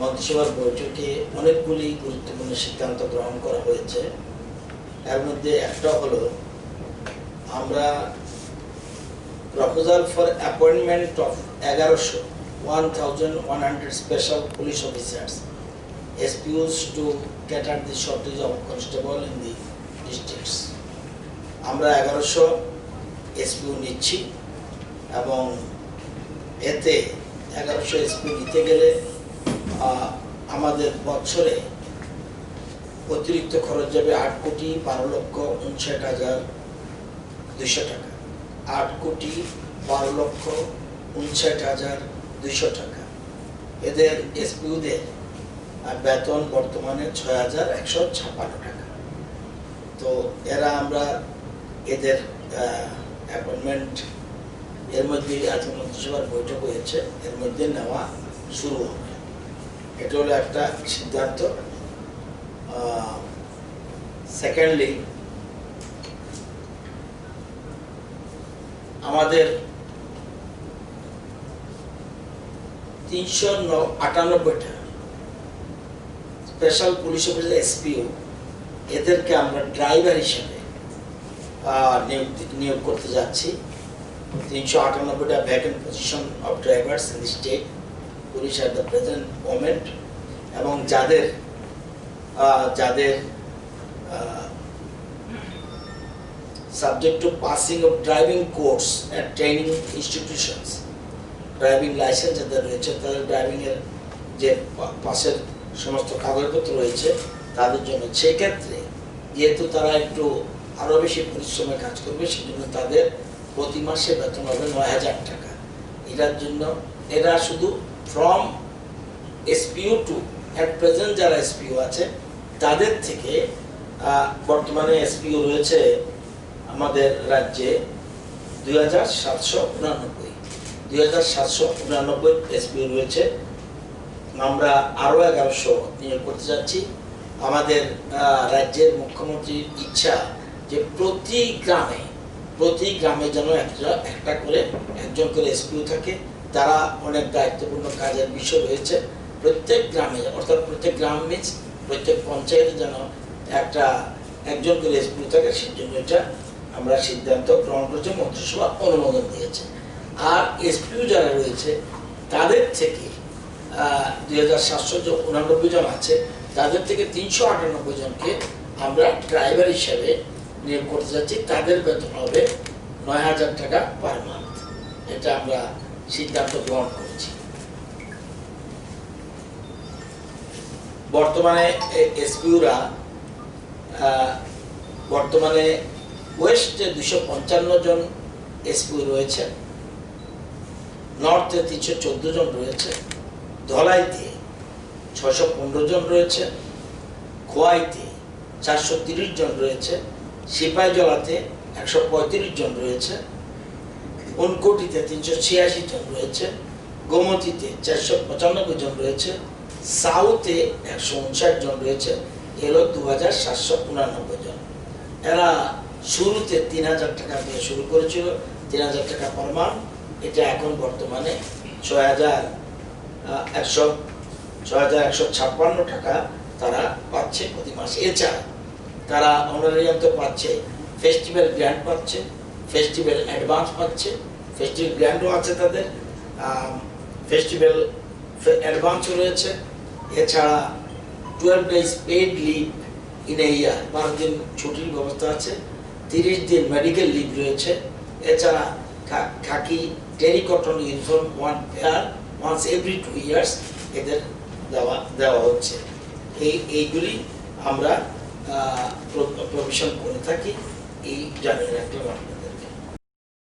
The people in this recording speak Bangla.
মন্ত্রিসভার বৈঠকে অনেকগুলি গুরুত্বপূর্ণ সিদ্ধান্ত গ্রহণ করা হয়েছে। এর মধ্যে একটা হলো আমরা proposal for appointment of 1100 special police officers SPUs to cater the shortage of constable in the districts। আমরা 1100 SPU নিচ্ছি এবং এতে 1100 SPU নিতে গেলে আমাদের বছরে অতিরিক্ত খরচ যাবে 8,12,59,200 টাকা। 8,12,59,200 টাকা। এদের SPUদের বেতন বর্তমানে 6,156 টাকা। তো এরা আমরা এদের অ্যাপয়েন্টমেন্ট এর মধ্যে আজকে মন্ত্রিসভার বৈঠক হয়েছে, এর মধ্যে নেওয়া শুরু হবে। এটা হলো একটা সিদ্ধান্ত। সেকেন্ডলি, আমাদের 398টা স্পেশাল পুলিশ অফিসার SPU এদেরকে আমরা ড্রাইভার হিসেবে নিয়োগ করতে যাচ্ছি। 398টা vacant position of drivers in the state police at the present moment, এবং যাদের subject to passing of driving course at training institutions, driving licence যাদের রয়েছে, তাদের ড্রাইভিংয়ের যে পাসের সমস্ত কাগজপত্র রয়েছে তাদের জন্য। সেক্ষেত্রে যেহেতু তারা একটু আরও বেশি পরিশ্রমে কাজ করবে, সেজন্য তাদের প্রতি মাসে বেতন হবে 9,000 টাকা। এটার জন্য এরা শুধু from SPU to at present যারা SPU আছে তাদের থেকে বর্তমানে SPU রয়েছে আমাদের রাজ্যে 2,789 SPU রয়েছে। আমরা আরও 1100 নিয়োগ করতে যাচ্ছি। আমাদের রাজ্যের মুখ্যমন্ত্রীর ইচ্ছা যে প্রতি গ্রামে যেন একটা করে একজন করে SPU থাকে। তারা অনেক দায়িত্বপূর্ণ কাজের বিষয় রয়েছে। প্রত্যেক গ্রামে, অর্থাৎ প্রত্যেক গ্রাম মিন্স প্রত্যেক পঞ্চায়েতে যেন একজন করে SPU থাকে, সেই জন্য এটা আমরা সিদ্ধান্ত গ্রহণ করেছি, মন্ত্রিসভা অনুমোদন দিয়েছে। আর SPU যারা রয়েছে তাদের থেকে 2,789 জন আছে, তাদের থেকে 398 জনকে আমরা ড্রাইভার হিসেবে নিয়োগ করতে যাচ্ছি। তাদের বেতন হবে 9,000 টাকা পার মান্থ। এটা আমরা সিদ্ধান্ত গ্রহণ করেছি। বর্তমানে SPUরা বর্তমানে ওয়েস্টে 255 জন SPU রয়েছে, নর্থে 314 জন রয়েছে, ধলাইতে 615 জন রয়েছে, খোয়াইতে 430 জন রয়েছে, সিপাহীজলাতে 135 জন রয়েছে, উনকোটিতে 386 জন রয়েছে, গোমতীতে 495 জন রয়েছে, সাউথে 159 জন রয়েছে। এলো 2,789 জন। এরা শুরুতে 3,000 টাকা দিয়ে শুরু করেছিল, 3,000 টাকা পার মান্থ। এটা এখন বর্তমানে 6,156 টাকা তারা পাচ্ছে প্রতি মাসে। এছাড়া তারা অনারিয়াম তো পাচ্ছে, ফেস্টিভ্যাল গ্র্যান্ড পাচ্ছে, ফেস্টিভ্যাল অ্যাডভান্স পাচ্ছে, ফেস্টিভ্যাল গ্র্যান্ডও আছে তাদের, ফেস্টিভ্যাল অ্যাডভান্সও রয়েছে। এছাড়া 12 days paid leave in a year, 12 দিন ছুটির ব্যবস্থা আছে, 30 দিন মেডিকেল লিভ রয়েছে। এছাড়া খাকি টেরিকটন uniform 1 pair once every 2 years এদের দেওয়া হচ্ছে। এইগুলি আমরা প্রভিশন করে থাকি। এই জানিয়ে রাখলাম।